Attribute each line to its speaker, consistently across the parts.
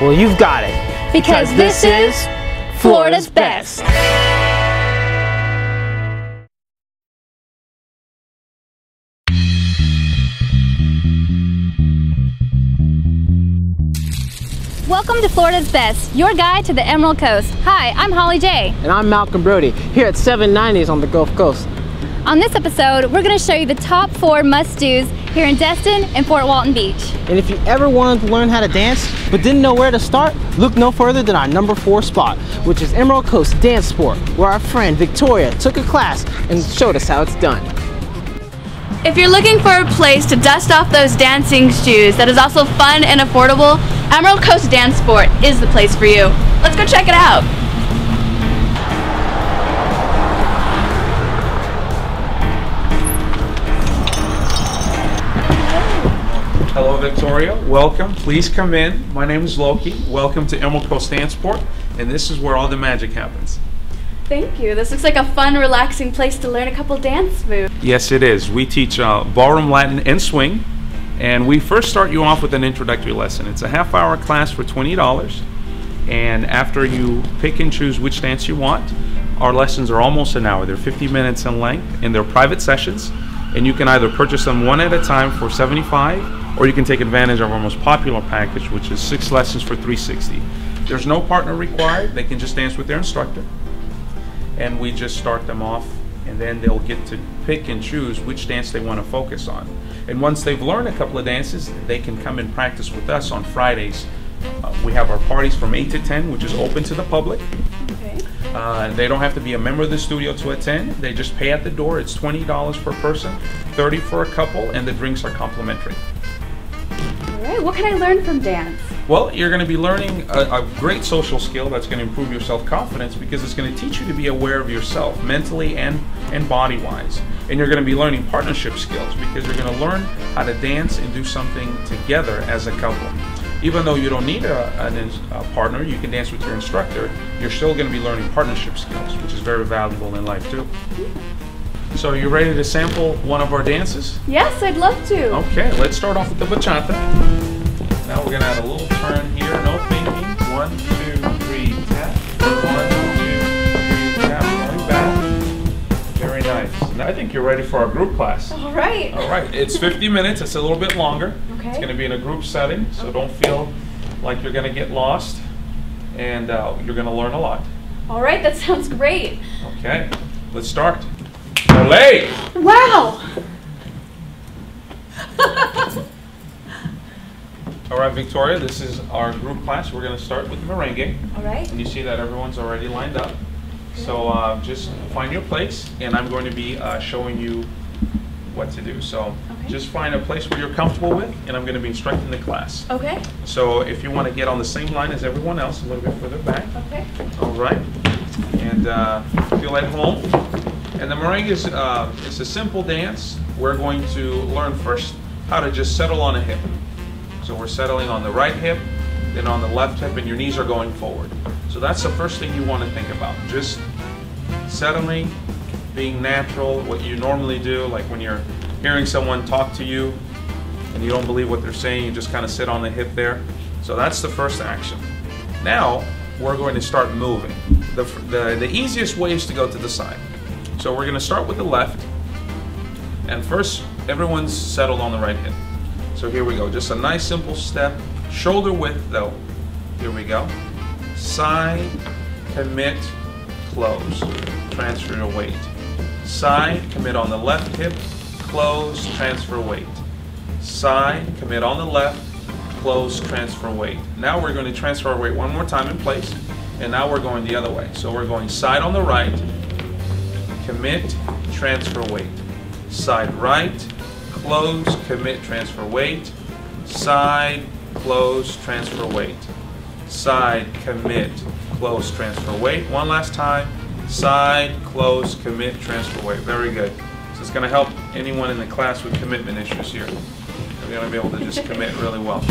Speaker 1: Well, you've got it.
Speaker 2: Because this is Florida's Best. Welcome to Florida's Best, your guide to the Emerald Coast. Hi, I'm Holly J.
Speaker 1: And I'm Malcolm Brodie, here at 790s on the Gulf Coast.
Speaker 2: On this episode, we're going to show you the top 4 must-dos here in Destin and Fort Walton Beach.
Speaker 1: And if you ever wanted to learn how to dance, but didn't know where to start, look no further than our number 4 spot, which is Emerald Coast Dancesport, where our friend Victoria took a class and showed us how it's done.
Speaker 3: If you're looking for a place to dust off those dancing shoes that is also fun and affordable, Emerald Coast Dancesport is the place for you. Let's go check it out.
Speaker 4: Hello Victoria, welcome, please come in. My name is Loki, welcome to Emerald Coast Dancesport, and this is where all the magic happens.
Speaker 3: Thank you, this looks like a fun, relaxing place to learn a couple dance moves.
Speaker 4: Yes it is, we teach ballroom, Latin, and swing, and we first start you off with an introductory lesson. It's a half-hour class for $20, and after you pick and choose which dance you want, our lessons are almost an hour. They're 50 minutes in length, and they're private sessions, and you can either purchase them one at a time for $75, or you can take advantage of our most popular package, which is 6 lessons for $360. There's no partner required. They can just dance with their instructor, and we just start them off, and then they'll get to pick and choose which dance they want to focus on. And once they've learned a couple of dances, they can come and practice with us on Fridays. We have our parties from 8 to 10, which is open to the public.
Speaker 3: Okay.
Speaker 4: They don't have to be a member of the studio to attend. They just pay at the door. It's $20 per person, $30 for a couple, and the drinks are complimentary.
Speaker 3: Alright, what can I learn from dance?
Speaker 4: Well, you're going to be learning a great social skill that's going to improve your self-confidence, because it's going to teach you to be aware of yourself mentally and body-wise. And you're going to be learning partnership skills, because you're going to learn how to dance and do something together as a couple. Even though you don't need a partner, you can dance with your instructor, you're still going to be learning partnership skills, which is very valuable in life too. So are you ready to sample one of our dances?
Speaker 3: Yes, I'd love to.
Speaker 4: Okay, let's start off with the bachata. Now we're going to add a little turn here, no thinking. 1, 2, 3, tap. 1, 2, 3, tap. Going back. Very nice. Now I think you're ready for our group class.
Speaker 3: All right.
Speaker 4: All right, it's 50 minutes. It's a little bit longer.
Speaker 3: Okay.
Speaker 4: It's going to be in a group setting, so don't feel like you're going to get lost, and you're going to learn a lot.
Speaker 3: All right, that sounds great.
Speaker 4: Okay, let's start. Olé!
Speaker 3: Wow!
Speaker 4: All right, Victoria, this is our group class. We're going to start with merengue.
Speaker 3: All right.
Speaker 4: And you see that everyone's already lined up. So just find your place, and I'm going to be showing you what to do. So just find a place where you're comfortable with, and I'm going to be instructing the class.
Speaker 3: Okay.
Speaker 4: So if you want to get on the same line as everyone else, a little bit further back.
Speaker 3: Okay.
Speaker 4: All right. And feel at home. And the merengue is it's a simple dance. We're going to learn first how to just settle on a hip. So we're settling on the right hip, then on the left hip, and your knees are going forward. So that's the first thing you want to think about. Just settling, being natural, what you normally do, like when you're hearing someone talk to you and you don't believe what they're saying, you just kind of sit on the hip there. So that's the first action. Now we're going to start moving. The easiest way is to go to the side. So we're going to start with the left, and first everyone's settled on the right hip. So here we go, just a nice simple step, shoulder width though. Here we go. Side, commit, close, transfer your weight. Side, commit on the left hip, close, transfer weight. Side, commit on the left, close, transfer weight. Now we're going to transfer our weight one more time in place, and now we're going the other way. So we're going side on the right, commit, transfer weight. Side right, close, commit, transfer weight. Side, close, transfer weight. Side, commit, close, transfer weight. One last time. Side, close, commit, transfer weight. Very good. So it's going to help anyone in the class with commitment issues here. They're going to be able to just commit really well.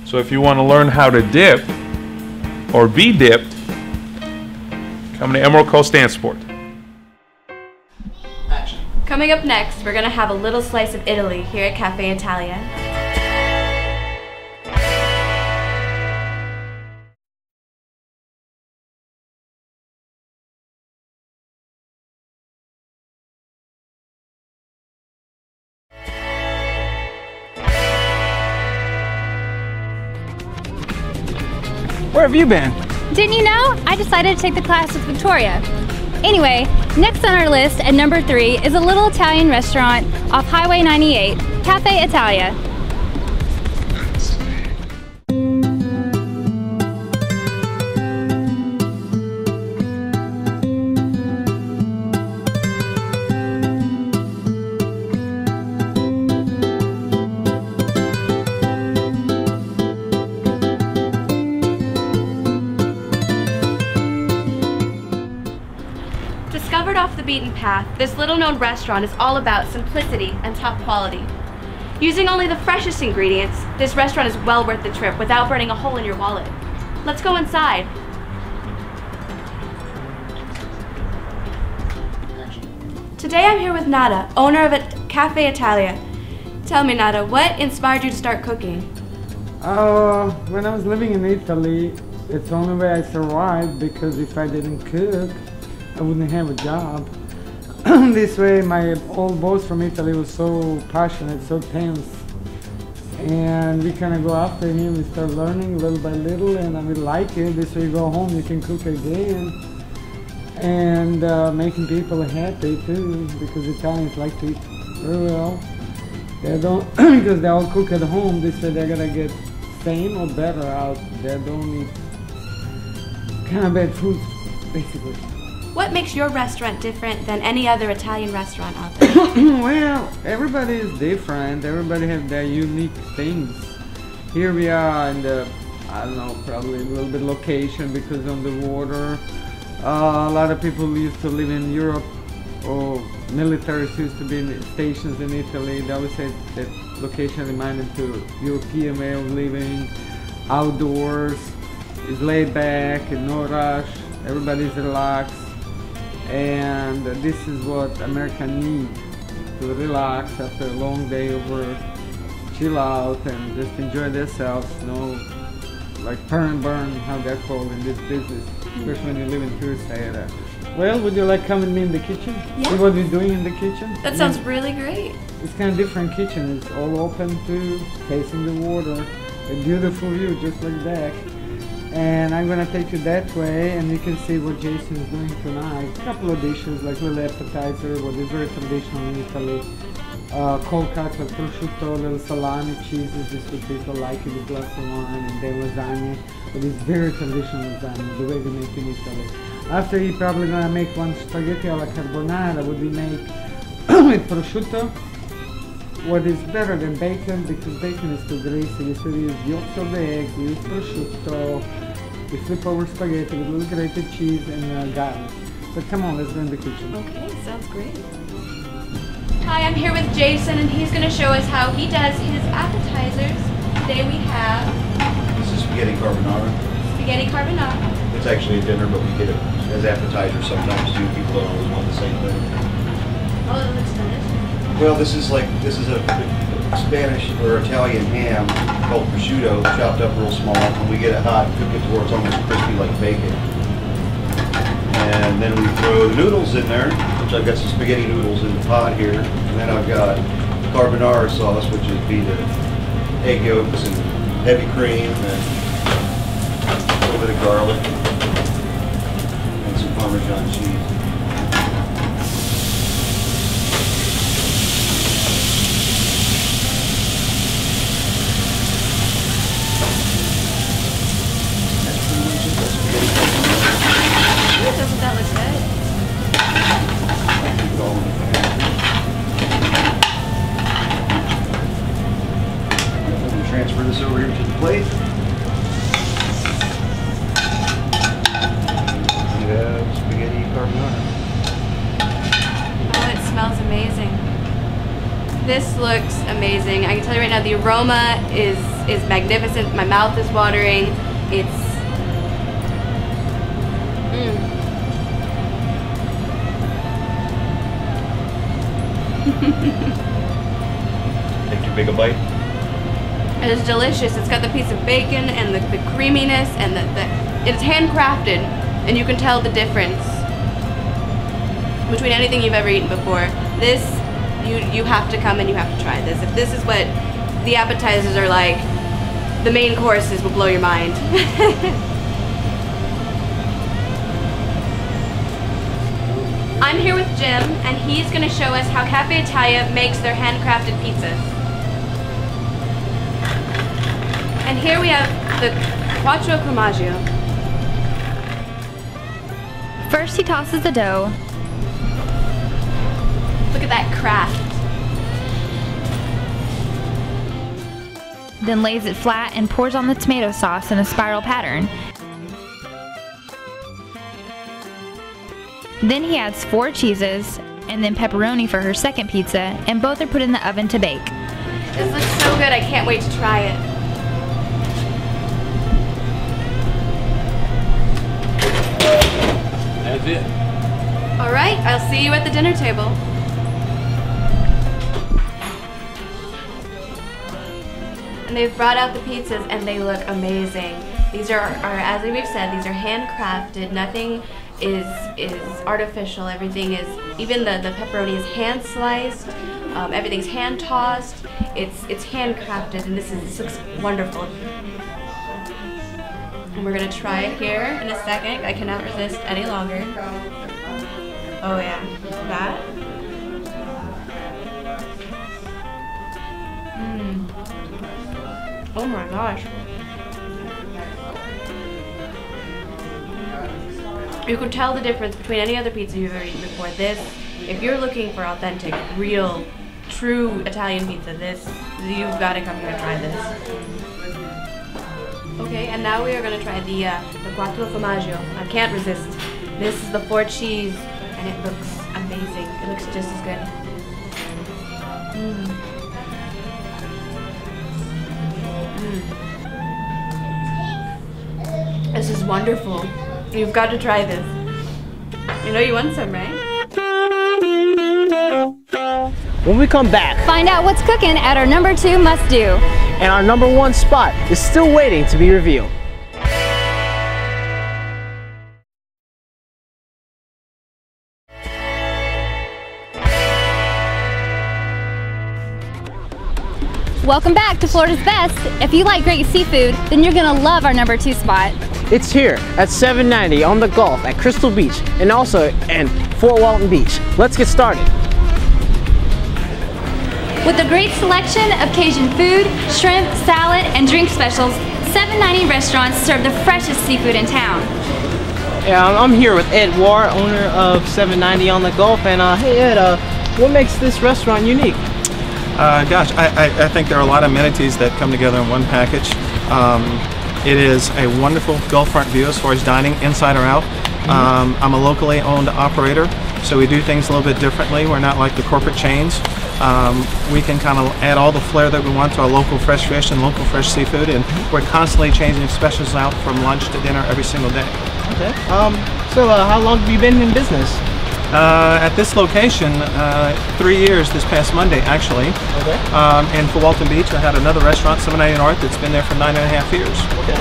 Speaker 4: So if you want to learn how to dip or be dipped, come to Emerald Coast Dancesport.
Speaker 3: Coming up next, we're gonna have a little slice of Italy here at Cafe Italia.
Speaker 1: Where have you been?
Speaker 2: Didn't you know? I decided to take the class with Victoria. Anyway, next on our list at number 3 is a little Italian restaurant off Highway 98, Cafe Italia.
Speaker 3: Discovered off the beaten path, this little-known restaurant is all about simplicity and top quality. Using only the freshest ingredients, this restaurant is well worth the trip without burning a hole in your wallet. Let's go inside. Today I'm here with Nada, owner of Cafe Italia. Tell me, Nada, what inspired you to start cooking?
Speaker 5: When I was living in Italy, it's the only way I survived, because if I didn't cook, I wouldn't have a job. This way, my old boss from Italy was so passionate, so tense. And we kind of go after him, we start learning little by little, and I would like it. This way you go home, you can cook again. And making people happy too, because Italians like to eat very well. They don't, because they all cook at home, this way they're gonna get same or better out. They don't eat kind of bad food, basically.
Speaker 3: What makes your restaurant different than any other Italian restaurant out there?
Speaker 5: Well, everybody is different. Everybody has their unique things. Here we are in the, I don't know, probably a little bit location because on the water. A lot of people used to live in Europe, or militaries used to be in stations in Italy. They always say that location reminded to European way of living. Outdoors, is laid back, no rush, everybody's relaxed. And this is what America needs, to relax after a long day of work, chill out and just enjoy themselves, no like burn, how they're called in this business, especially when you live in tourist area. Well, would you like come with me in the kitchen?
Speaker 3: Yeah.
Speaker 5: See what we're doing in the kitchen?
Speaker 3: That sounds really great.
Speaker 5: It's kind of different kitchen. It's all open to facing the water, a beautiful view just like that. And I'm gonna take you that way, and you can see what Jason is doing tonight. A couple of dishes, like little appetizer, what is very traditional in Italy. Cold cuts like prosciutto, little salami, cheeses, this what people like it, a glass of wine, and then lasagna. But it's very traditional lasagna, the way we make in Italy. After he probably gonna make one spaghetti alla carbonara, what we make with prosciutto. What is better than bacon, because bacon is too greasy, so we use yolks of the eggs, we use prosciutto, we flip over spaghetti with a little grated cheese and garlic. So come on, let's go in the kitchen.
Speaker 3: Okay, sounds great. Hi, I'm here with Jason, and he's going to show us how he does his appetizers. Today we have
Speaker 6: This is spaghetti carbonara.
Speaker 3: spaghetti carbonara.
Speaker 6: It's actually a dinner, but we get it as appetizers sometimes too. People don't always want the same thing.
Speaker 3: Oh, it looks delicious.
Speaker 6: Well, this is a Spanish or Italian ham called prosciutto, chopped up real small. When we get it hot, cook it to where it's almost crispy like bacon. And then we throw the noodles in there, which I've got some spaghetti noodles in the pot here. And then I've got carbonara sauce, which would be the egg yolks and heavy cream and a little bit of garlic and some Parmesan cheese.
Speaker 3: Doesn't that look good?
Speaker 6: We'll transfer this over here to the plate. And spaghetti carbonara.
Speaker 3: Oh, it smells amazing. This looks amazing. I can tell you right now, the aroma is magnificent. My mouth is watering. It's
Speaker 6: Take too big a bite.
Speaker 3: It is delicious. It's got the piece of bacon and the creaminess, and it's handcrafted, and you can tell the difference between anything you've ever eaten before. This, you have to come and you have to try this. If this is what the appetizers are like, the main courses will blow your mind. I'm here with Jim, and he's going to show us how Cafe Italia makes their handcrafted pizzas. And here we have the quattro formaggio.
Speaker 2: First, he tosses the dough.
Speaker 3: Look at that craft.
Speaker 2: Then lays it flat and pours on the tomato sauce in a spiral pattern. Then he adds 4 cheeses and then pepperoni for her second pizza, and both are put in the oven to bake.
Speaker 3: This looks so good, I can't wait to try it.
Speaker 4: That's it.
Speaker 3: All right, I'll see you at the dinner table. And they've brought out the pizzas and they look amazing. These are as we've said, these are handcrafted. Nothing is artificial. Everything is, even the pepperoni is hand sliced. Everything's hand tossed. It's handcrafted, and this looks wonderful. And we're gonna try it here in a second. I cannot resist any longer. Oh yeah, that. Oh my gosh. You can tell the difference between any other pizza you've ever eaten before. This, if you're looking for authentic, real, true Italian pizza, you've got to come here and try this. Okay, and now we are going to try the quattro formaggio. I can't resist. This is the 4 cheese, and it looks amazing. It looks just as good. This is wonderful. You've got to try this. You know you want some, right?
Speaker 1: When we come back,
Speaker 2: Find out what's cooking at our number 2 must-do.
Speaker 1: and our number 1 spot is still waiting to be revealed.
Speaker 2: Welcome back to Florida's Best. If you like great seafood, then you're gonna love our number 2 spot.
Speaker 1: It's here at 790 on the Gulf at Crystal Beach, and also in Fort Walton Beach. Let's get started.
Speaker 2: With a great selection of Cajun food, shrimp, salad, and drink specials, 790 restaurants serve the freshest seafood in town.
Speaker 1: Yeah, I'm here with Ed Ward, owner of 790 on the Gulf, and hey Ed, what makes this restaurant unique?
Speaker 7: Gosh, I think there are a lot of amenities that come together in one package. It is a wonderful Gulfront view as far as dining, inside or out. I'm a locally owned operator, so we do things a little bit differently. We're not like the corporate chains. We can kind of add all the flair that we want to our local fresh fish and local fresh seafood, and we're constantly changing specials out from lunch to dinner every single day.
Speaker 1: Okay. So how long have you been in business?
Speaker 7: At this location, 3 years this past Monday, actually.
Speaker 1: Okay.
Speaker 7: And for Walton Beach, I had another restaurant, 790 North, that's been there for 9.5 years.
Speaker 1: Okay.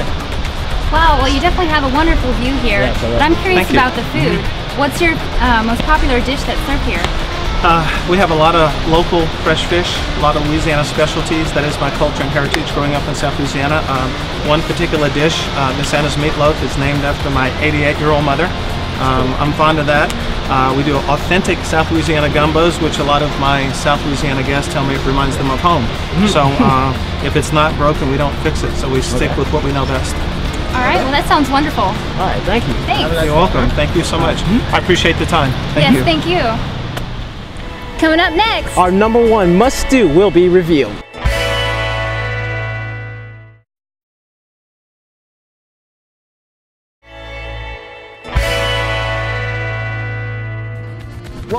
Speaker 2: Wow, well you definitely have a wonderful view here, but I'm curious
Speaker 7: Thank you.
Speaker 2: about the food. What's your most popular dish that's served here?
Speaker 7: We have a lot of local fresh fish, a lot of Louisiana specialties. That is my culture and heritage growing up in South Louisiana. One particular dish, Miss Anna's meatloaf, is named after my 88-year-old mother. I'm fond of that. We do authentic South Louisiana gumbos, which a lot of my South Louisiana guests tell me it reminds them of home. So if it's not broken, we don't fix it. So we stick with what we know best.
Speaker 2: All right, well that sounds wonderful.
Speaker 1: All right, thank you.
Speaker 2: Thanks.
Speaker 7: You're welcome. Thank you so much. I appreciate the time. Thank you.
Speaker 2: Yes, thank you. Coming up next.
Speaker 1: Our number 1 must-do will be revealed.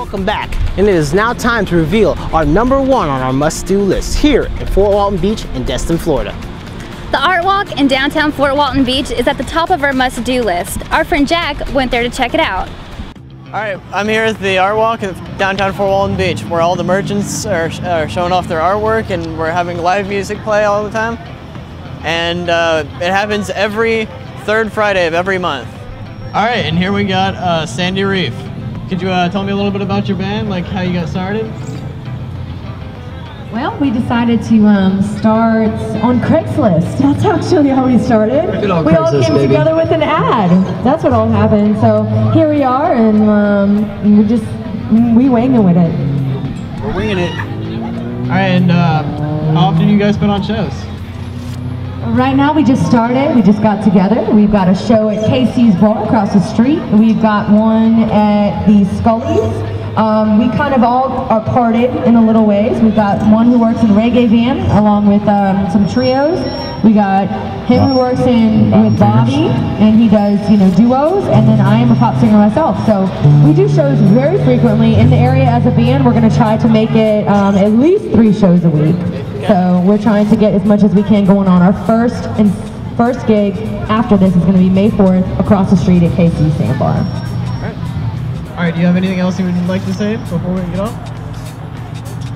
Speaker 1: Welcome back, and it is now time to reveal our #1 on our must-do list here in Fort Walton Beach in Destin, Florida.
Speaker 2: The Art Walk in downtown Fort Walton Beach is at the top of our must-do list. Our friend Jack went there to check it out.
Speaker 8: All right, I'm here at the Art Walk in downtown Fort Walton Beach, where all the merchants are showing off their artwork, and we're having live music play all the time. And it happens every third Friday of every month. All right, and here we got Sandy Reef. Could you tell me a little bit about your band, like how you got started?
Speaker 9: Well, we decided to start on Craigslist. That's actually how we started. We all came together with an ad. That's what all happened. So here we are, and we winging with it.
Speaker 8: We're winging it. All right, and how often do you guys put on shows?
Speaker 9: Right now we just started. We just got together. We've got a show at Casey's Bar across the street. We've got one at the Scully's. We kind of all are parted in a little ways. We've got one who works in reggae band along with some trios. We got him who works with Brodie, and he does, duos, and then I am a pop singer myself. So we do shows very frequently in the area as a band. We're going to try to make it at least 3 shows a week. So we're trying to get as much as we can going on. Our first gig after this is going to be May 4th across the street at KC Sandbar.
Speaker 8: All right, do you have anything else you would like to say before we get off?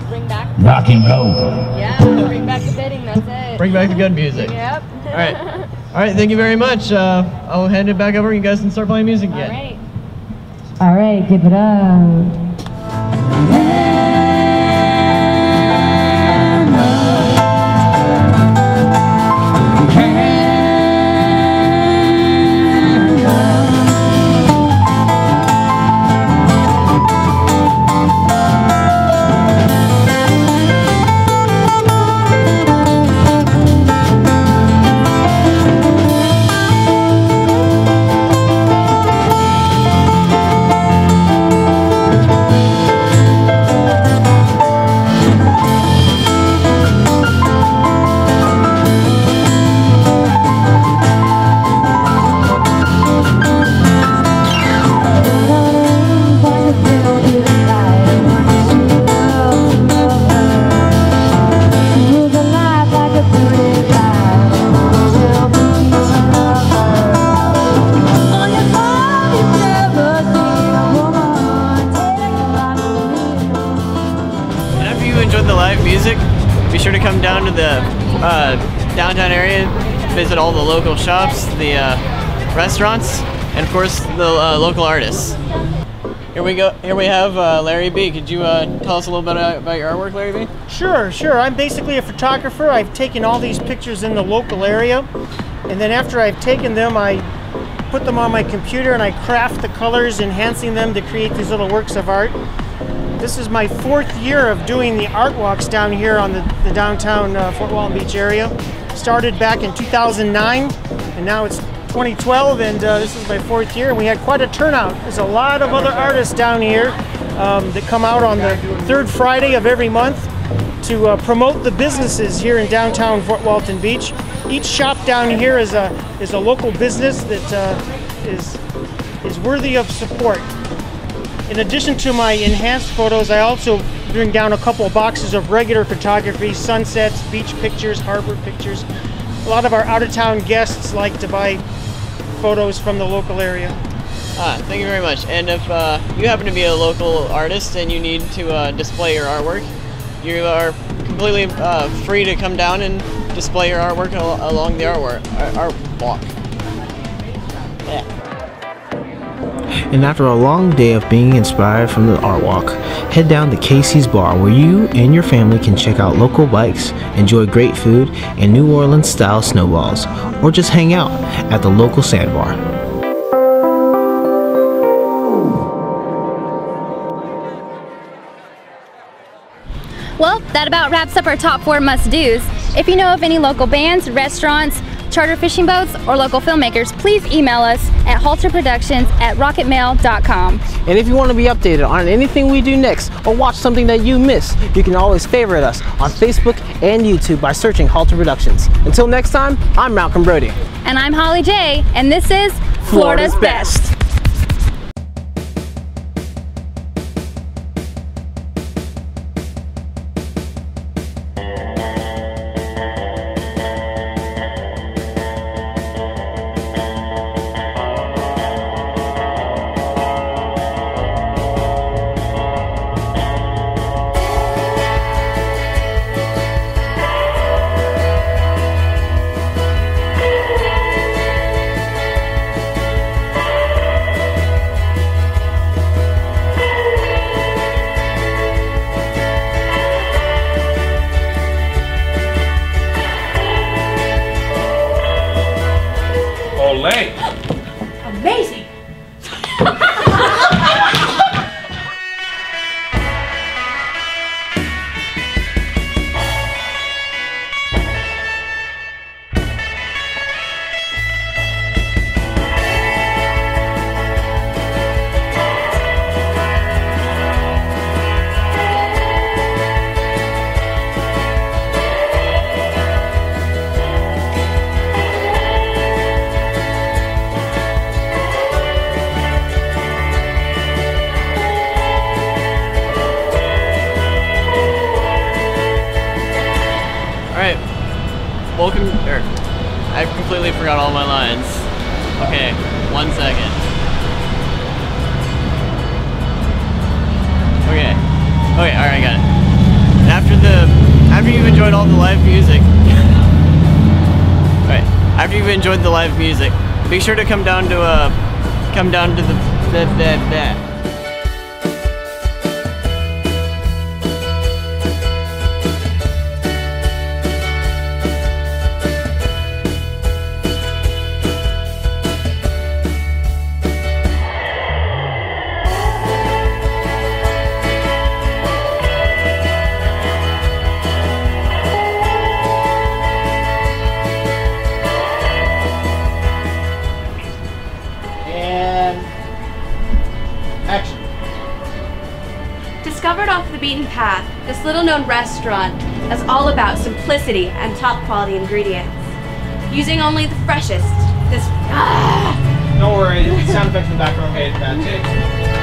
Speaker 2: Bring back
Speaker 10: rock and roll.
Speaker 2: Yeah, bring back the bidding, that's it.
Speaker 8: Bring back the good music.
Speaker 2: Yep.
Speaker 8: All right, thank you very much. I'll hand it back over and you guys can start playing music again.
Speaker 9: All right, give it up.
Speaker 8: Be sure to come down to the downtown area, visit all the local shops, the restaurants, and of course the local artists. Here we go. Here we have Larry B. Could you tell us a little bit about your artwork, Larry B?
Speaker 11: Sure. I'm basically a photographer. I've taken all these pictures in the local area, and then after I've taken them, I put them on my computer and I craft the colors, enhancing them to create these little works of art. This is my 4th year of doing the art walks down here on the downtown Fort Walton Beach area. Started back in 2009, and now it's 2012, and this is my 4th year, and we had quite a turnout. There's a lot of other artists down here that come out on the 3rd Friday of every month to promote the businesses here in downtown Fort Walton Beach. Each shop down here is a local business that is worthy of support. In addition to my enhanced photos, I also bring down a couple of boxes of regular photography, sunsets, beach pictures, harbor pictures. A lot of our out-of-town guests like to buy photos from the local area.
Speaker 8: Thank you very much. And if you happen to be a local artist and you need to display your artwork, you are completely free to come down and display your artwork along the art walk. Yeah.
Speaker 1: And after a long day of being inspired from the art walk, head down to Casey's Bar, where you and your family can check out local bikes, enjoy great food and New Orleans style snowballs, or just hang out at the local Sandbar.
Speaker 2: Well, that about wraps up our top 4 must-dos. If you know of any local bands, restaurants, charter fishing boats, or local filmmakers, please email us at halterproductions@rocketmail.com.
Speaker 1: And if you want to be updated on anything we do next or watch something that you miss, you can always favorite us on Facebook and YouTube by searching Halter Productions. Until next time, I'm Malcolm Brodie.
Speaker 2: And I'm Holly J, and this is Florida's Best.
Speaker 8: welcome, I completely forgot all my lines. Okay, 1 second. Okay, alright, I got it. After you've enjoyed all the live music, right, after you've enjoyed the live music, be sure to come down to the
Speaker 3: Discovered off the beaten path, this little-known restaurant is all about simplicity and top-quality ingredients. Using only the freshest,
Speaker 1: Don't worry, sound effects in the background made bad taste.